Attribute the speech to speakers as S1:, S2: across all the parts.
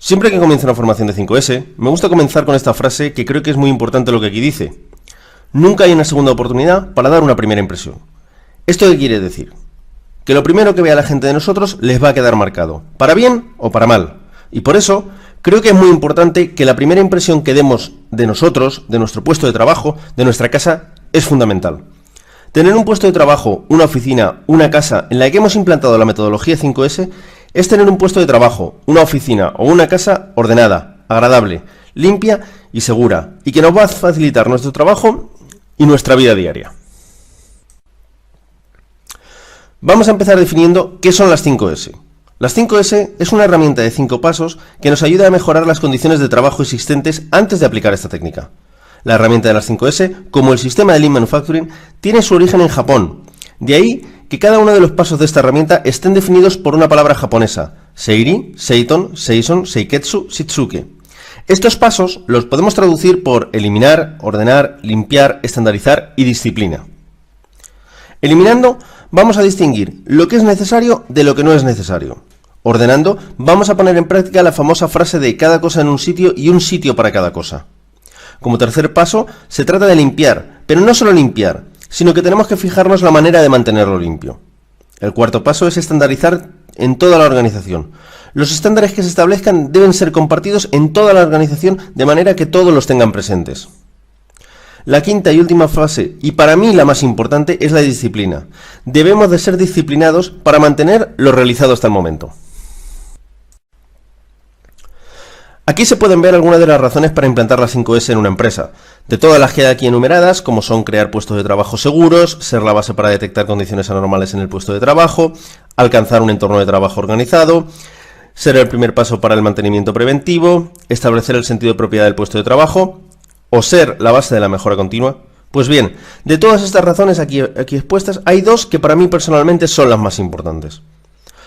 S1: Siempre que comienzo una formación de 5S, me gusta comenzar con esta frase que creo que es muy importante lo que aquí dice. Nunca hay una segunda oportunidad para dar una primera impresión. ¿Esto qué quiere decir? Que lo primero que vea la gente de nosotros les va a quedar marcado, para bien o para mal. Y por eso, creo que es muy importante que la primera impresión que demos de nosotros, de nuestro puesto de trabajo, de nuestra casa, es fundamental. Tener un puesto de trabajo, una oficina, una casa en la que hemos implantado la metodología 5S es tener un puesto de trabajo, una oficina o una casa ordenada, agradable, limpia y segura, y que nos va a facilitar nuestro trabajo y nuestra vida diaria. Vamos a empezar definiendo qué son las 5S. Las 5S es una herramienta de 5 pasos que nos ayuda a mejorar las condiciones de trabajo existentes antes de aplicar esta técnica. La herramienta de las 5S, como el sistema de Lean Manufacturing, tiene su origen en Japón. De ahí que cada uno de los pasos de esta herramienta estén definidos por una palabra japonesa: Seiri, Seiton, Seison, Seiketsu, Shitsuke. Estos pasos los podemos traducir por eliminar, ordenar, limpiar, estandarizar y disciplina. Eliminando, vamos a distinguir lo que es necesario de lo que no es necesario. Ordenando, vamos a poner en práctica la famosa frase de cada cosa en un sitio y un sitio para cada cosa. Como tercer paso, se trata de limpiar, pero no solo limpiar, sino que tenemos que fijarnos la manera de mantenerlo limpio. El cuarto paso es estandarizar en toda la organización. Los estándares que se establezcan deben ser compartidos en toda la organización de manera que todos los tengan presentes. La quinta y última fase, y para mí la más importante, es la disciplina. Debemos de ser disciplinados para mantener lo realizado hasta el momento. Aquí se pueden ver algunas de las razones para implantar las 5S en una empresa. De todas las que hay aquí enumeradas, como son crear puestos de trabajo seguros, ser la base para detectar condiciones anormales en el puesto de trabajo, alcanzar un entorno de trabajo organizado, ser el primer paso para el mantenimiento preventivo, establecer el sentido de propiedad del puesto de trabajo, o ser la base de la mejora continua. Pues bien, de todas estas razones aquí expuestas, hay dos que para mí personalmente son las más importantes.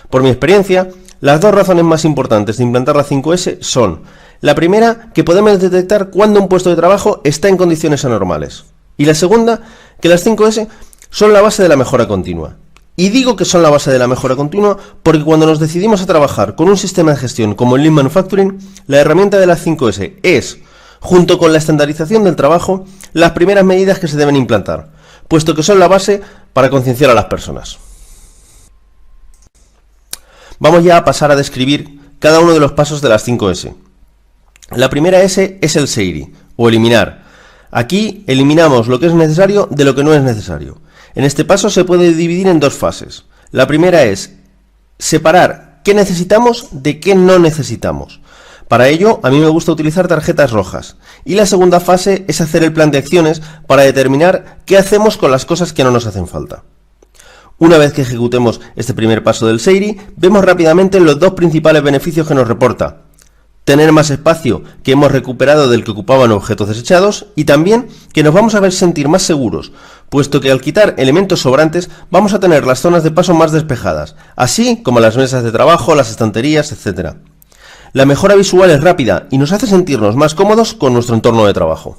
S1: Por mi experiencia, las dos razones más importantes de implantar la 5S son: la primera, que podemos detectar cuando un puesto de trabajo está en condiciones anormales, y la segunda, que las 5S son la base de la mejora continua. Y digo que son la base de la mejora continua porque cuando nos decidimos a trabajar con un sistema de gestión como el Lean Manufacturing, la herramienta de las 5S es, junto con la estandarización del trabajo, las primeras medidas que se deben implantar, puesto que son la base para concienciar a las personas. Vamos ya a pasar a describir cada uno de los pasos de las 5S. La primera S es el Seiri, o eliminar. Aquí eliminamos lo que es necesario de lo que no es necesario. En este paso se puede dividir en dos fases. La primera es separar qué necesitamos de qué no necesitamos. Para ello, a mí me gusta utilizar tarjetas rojas. Y la segunda fase es hacer el plan de acciones para determinar qué hacemos con las cosas que no nos hacen falta. Una vez que ejecutemos este primer paso del Seiri, vemos rápidamente los dos principales beneficios que nos reporta: tener más espacio que hemos recuperado del que ocupaban objetos desechados, y también que nos vamos a ver sentir más seguros, puesto que al quitar elementos sobrantes vamos a tener las zonas de paso más despejadas, así como las mesas de trabajo, las estanterías, etc. La mejora visual es rápida y nos hace sentirnos más cómodos con nuestro entorno de trabajo.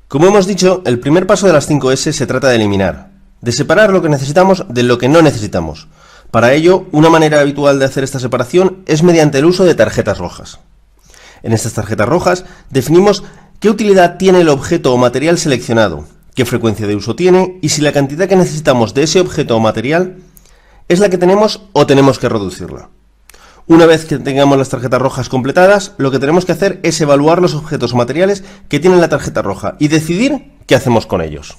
S1: Como hemos dicho, el primer paso de las 5S se trata de eliminar, de separar lo que necesitamos de lo que no necesitamos. Para ello, una manera habitual de hacer esta separación es mediante el uso de tarjetas rojas. En estas tarjetas rojas definimos qué utilidad tiene el objeto o material seleccionado, qué frecuencia de uso tiene y si la cantidad que necesitamos de ese objeto o material es la que tenemos o tenemos que reducirla. Una vez que tengamos las tarjetas rojas completadas, lo que tenemos que hacer es evaluar los objetos o materiales que tienen la tarjeta roja y decidir qué hacemos con ellos.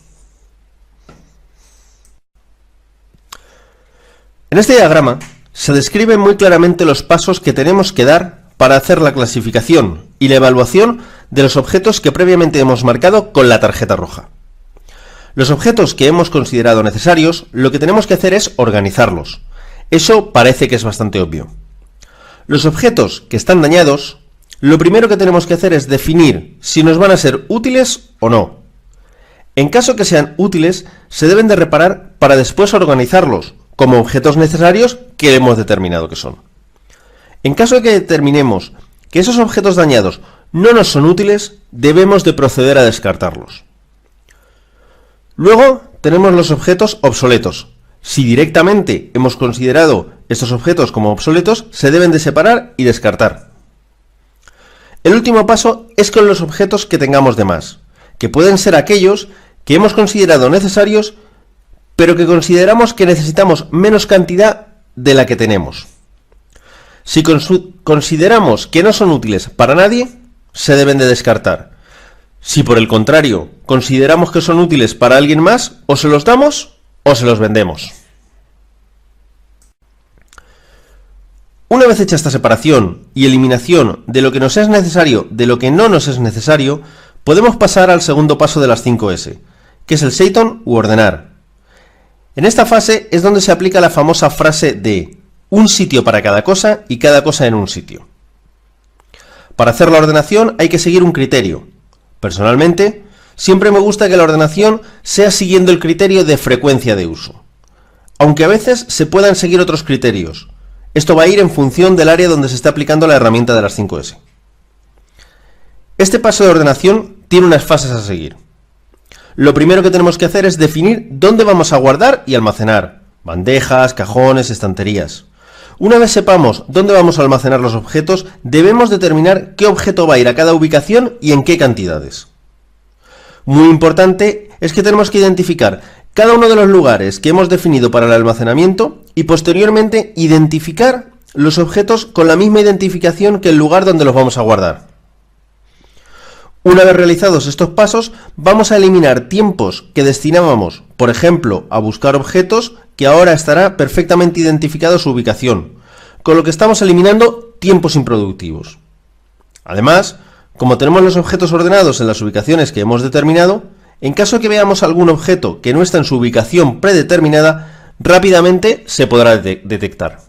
S1: En este diagrama se describen muy claramente los pasos que tenemos que dar para hacer la clasificación y la evaluación de los objetos que previamente hemos marcado con la tarjeta roja. Los objetos que hemos considerado necesarios, lo que tenemos que hacer es organizarlos. Eso parece que es bastante obvio. Los objetos que están dañados, lo primero que tenemos que hacer es definir si nos van a ser útiles o no. En caso que sean útiles, se deben de reparar para después organizarlos como objetos necesarios que hemos determinado que son. En caso de que determinemos que esos objetos dañados no nos son útiles, debemos de proceder a descartarlos. Luego tenemos los objetos obsoletos, Si directamente hemos considerado estos objetos como obsoletos, se deben de separar y descartar. El último paso es con los objetos que tengamos de más, que pueden ser aquellos que hemos considerado necesarios, pero que consideramos que necesitamos menos cantidad de la que tenemos. Si consideramos que no son útiles para nadie, se deben de descartar. Si por el contrario consideramos que son útiles para alguien más, o se los damos o se los vendemos. Una vez hecha esta separación y eliminación de lo que nos es necesario de lo que no nos es necesario, podemos pasar al segundo paso de las 5S, que es el Seiton u ordenar. En esta fase es donde se aplica la famosa frase de un sitio para cada cosa y cada cosa en un sitio. Para hacer la ordenación hay que seguir un criterio. Personalmente, siempre me gusta que la ordenación sea siguiendo el criterio de frecuencia de uso, aunque a veces se puedan seguir otros criterios. Esto va a ir en función del área donde se está aplicando la herramienta de las 5S. Este paso de ordenación tiene unas fases a seguir. Lo primero que tenemos que hacer es definir dónde vamos a guardar y almacenar bandejas, cajones, estanterías. Una vez sepamos dónde vamos a almacenar los objetos, debemos determinar qué objeto va a ir a cada ubicación y en qué cantidades. Muy importante es que tenemos que identificar cada uno de los lugares que hemos definido para el almacenamiento y posteriormente identificar los objetos con la misma identificación que el lugar donde los vamos a guardar. Una vez realizados estos pasos, vamos a eliminar tiempos que destinábamos, por ejemplo, a buscar objetos, que ahora estará perfectamente identificado su ubicación, con lo que estamos eliminando tiempos improductivos. Además, como tenemos los objetos ordenados en las ubicaciones que hemos determinado, en caso de que veamos algún objeto que no está en su ubicación predeterminada, rápidamente se podrá detectar.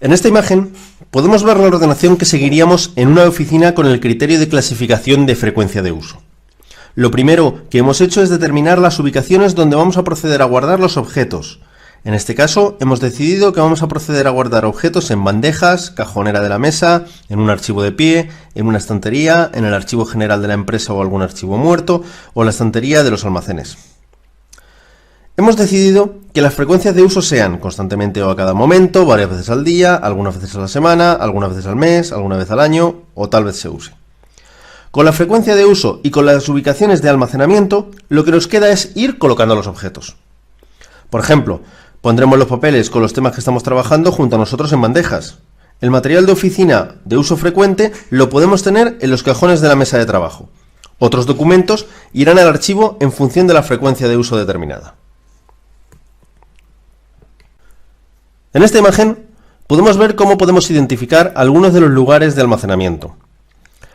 S1: En esta imagen podemos ver la ordenación que seguiríamos en una oficina con el criterio de clasificación de frecuencia de uso. Lo primero que hemos hecho es determinar las ubicaciones donde vamos a proceder a guardar los objetos. En este caso hemos decidido que vamos a proceder a guardar objetos en bandejas, cajonera de la mesa, en un archivo de pie, en una estantería, en el archivo general de la empresa o algún archivo muerto, o la estantería de los almacenes. Hemos decidido que las frecuencias de uso sean constantemente o a cada momento, varias veces al día, algunas veces a la semana, algunas veces al mes, alguna vez al año o tal vez se use. Con la frecuencia de uso y con las ubicaciones de almacenamiento, lo que nos queda es ir colocando los objetos. Por ejemplo, pondremos los papeles con los temas que estamos trabajando junto a nosotros en bandejas. El material de oficina de uso frecuente lo podemos tener en los cajones de la mesa de trabajo. Otros documentos irán al archivo en función de la frecuencia de uso determinada. En esta imagen podemos ver cómo podemos identificar algunos de los lugares de almacenamiento.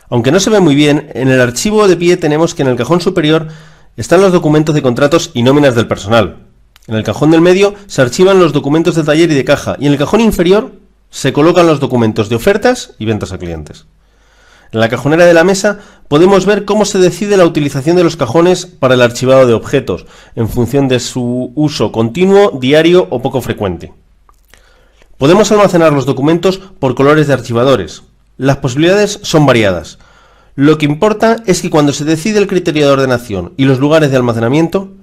S1: Aunque no se ve muy bien, en el archivo de pie tenemos que en el cajón superior están los documentos de contratos y nóminas del personal. En el cajón del medio se archivan los documentos de taller y de caja, y en el cajón inferior se colocan los documentos de ofertas y ventas a clientes. En la cajonera de la mesa podemos ver cómo se decide la utilización de los cajones para el archivado de objetos, en función de su uso continuo, diario o poco frecuente. Podemos almacenar los documentos por colores de archivadores. Las posibilidades son variadas. Lo que importa es que cuando se decide el criterio de ordenación y los lugares de almacenamiento,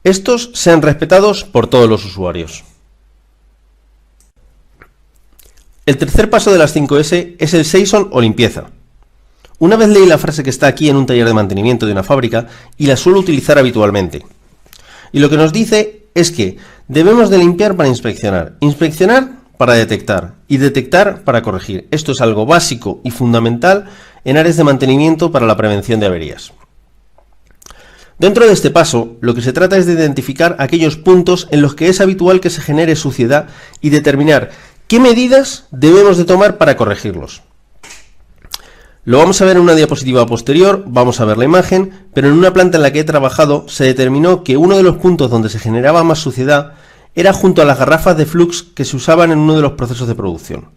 S1: estos sean respetados por todos los usuarios. El tercer paso de las 5S es el Seiton o limpieza. Una vez leí la frase que está aquí en un taller de mantenimiento de una fábrica y la suelo utilizar habitualmente. Y lo que nos dice es que debemos de limpiar para inspeccionar, inspeccionar para detectar y detectar para corregir. Esto es algo básico y fundamental en áreas de mantenimiento para la prevención de averías. Dentro de este paso, lo que se trata es de identificar aquellos puntos en los que es habitual que se genere suciedad y determinar qué medidas debemos de tomar para corregirlos. Lo vamos a ver en una diapositiva posterior, vamos a ver la imagen, pero en una planta en la que he trabajado se determinó que uno de los puntos donde se generaba más suciedad era junto a las garrafas de flux que se usaban en uno de los procesos de producción.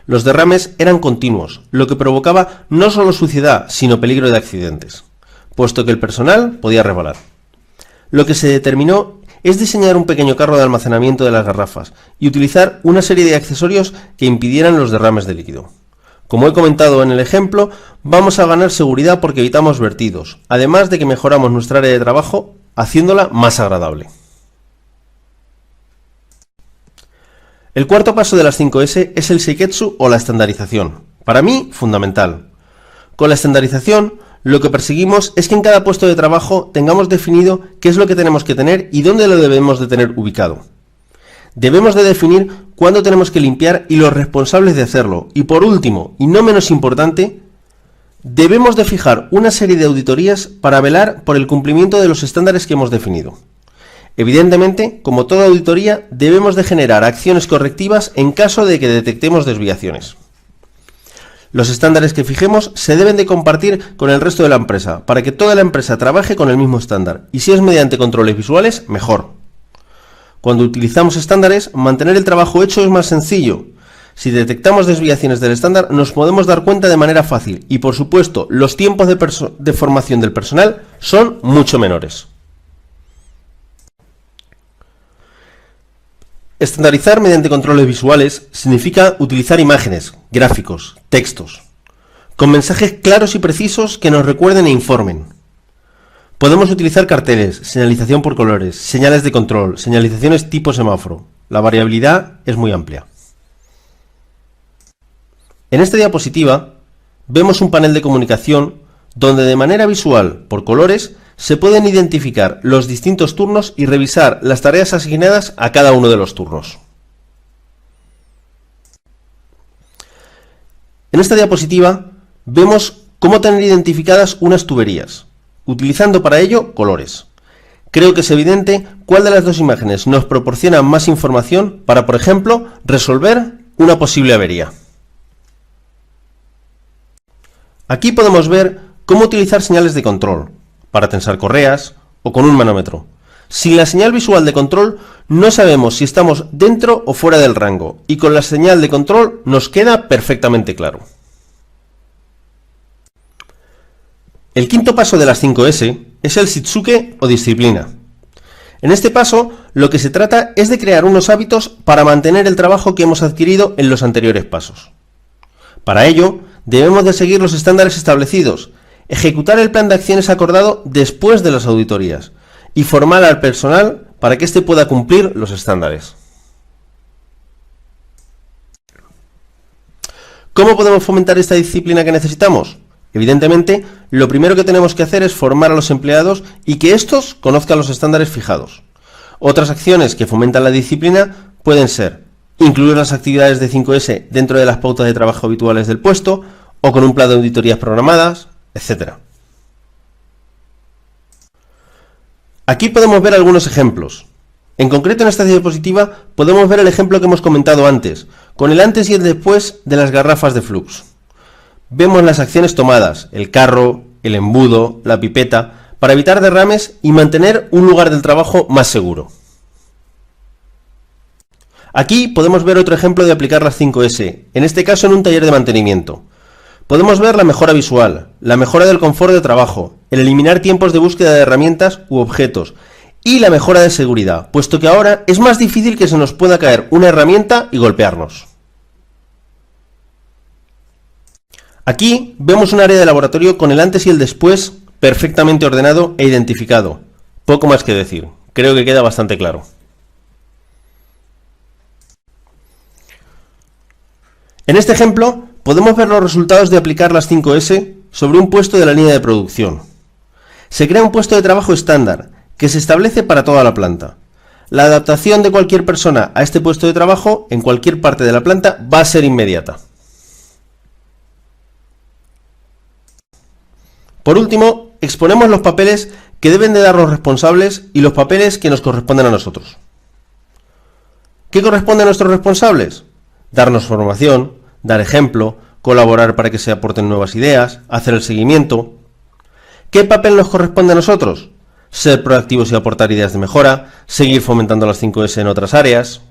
S1: Los derrames eran continuos, lo que provocaba no solo suciedad, sino peligro de accidentes, puesto que el personal podía resbalar. Lo que se determinó es diseñar un pequeño carro de almacenamiento de las garrafas y utilizar una serie de accesorios que impidieran los derrames de líquido. Como he comentado en el ejemplo, vamos a ganar seguridad porque evitamos vertidos, además de que mejoramos nuestra área de trabajo haciéndola más agradable. El cuarto paso de las 5S es el Seiketsu o la estandarización. Para mí, fundamental. Con la estandarización, lo que perseguimos es que en cada puesto de trabajo tengamos definido qué es lo que tenemos que tener y dónde lo debemos de tener ubicado. Debemos de definir cuándo tenemos que limpiar y los responsables de hacerlo. Y por último, y no menos importante, debemos de fijar una serie de auditorías para velar por el cumplimiento de los estándares que hemos definido. Evidentemente, como toda auditoría, debemos de generar acciones correctivas en caso de que detectemos desviaciones. Los estándares que fijemos se deben de compartir con el resto de la empresa, para que toda la empresa trabaje con el mismo estándar, y si es mediante controles visuales, mejor. Cuando utilizamos estándares, mantener el trabajo hecho es más sencillo. Si detectamos desviaciones del estándar, nos podemos dar cuenta de manera fácil, y por supuesto, los tiempos de formación del personal son mucho menores. Estandarizar mediante controles visuales significa utilizar imágenes, gráficos, textos, con mensajes claros y precisos que nos recuerden e informen. Podemos utilizar carteles, señalización por colores, señales de control, señalizaciones tipo semáforo. La variabilidad es muy amplia. En esta diapositiva vemos un panel de comunicación donde de manera visual, por colores, se pueden identificar los distintos turnos y revisar las tareas asignadas a cada uno de los turnos. En esta diapositiva vemos cómo tener identificadas unas tuberías, utilizando para ello colores. Creo que es evidente cuál de las dos imágenes nos proporciona más información para, por ejemplo, resolver una posible avería. Aquí podemos ver cómo utilizar señales de control, para tensar correas o con un manómetro. Sin la señal visual de control no sabemos si estamos dentro o fuera del rango, y con la señal de control nos queda perfectamente claro. El quinto paso de las 5S es el Shitsuke o disciplina. En este paso lo que se trata es de crear unos hábitos para mantener el trabajo que hemos adquirido en los anteriores pasos. Para ello debemos de seguir los estándares establecidos, ejecutar el plan de acciones acordado después de las auditorías y formar al personal para que éste pueda cumplir los estándares. ¿Cómo podemos fomentar esta disciplina que necesitamos? Evidentemente, lo primero que tenemos que hacer es formar a los empleados y que estos conozcan los estándares fijados. Otras acciones que fomentan la disciplina pueden ser incluir las actividades de 5S dentro de las pautas de trabajo habituales del puesto o con un plan de auditorías programadas, etc. Aquí podemos ver algunos ejemplos. En concreto, en esta diapositiva podemos ver el ejemplo que hemos comentado antes, con el antes y el después de las garrafas de flux. Vemos las acciones tomadas, el carro, el embudo, la pipeta, para evitar derrames y mantener un lugar del trabajo más seguro. Aquí podemos ver otro ejemplo de aplicar las 5S, en este caso en un taller de mantenimiento. Podemos ver la mejora visual, la mejora del confort de trabajo, el eliminar tiempos de búsqueda de herramientas u objetos y la mejora de seguridad, puesto que ahora es más difícil que se nos pueda caer una herramienta y golpearnos. Aquí vemos un área de laboratorio con el antes y el después perfectamente ordenado e identificado. Poco más que decir, creo que queda bastante claro. En este ejemplo podemos ver los resultados de aplicar las 5S sobre un puesto de la línea de producción. Se crea un puesto de trabajo estándar que se establece para toda la planta. La adaptación de cualquier persona a este puesto de trabajo en cualquier parte de la planta va a ser inmediata. Por último, exponemos los papeles que deben de dar los responsables y los papeles que nos corresponden a nosotros. ¿Qué corresponde a nuestros responsables? Darnos formación, dar ejemplo, colaborar para que se aporten nuevas ideas, hacer el seguimiento. ¿Qué papel nos corresponde a nosotros? Ser proactivos y aportar ideas de mejora, seguir fomentando las 5S en otras áreas.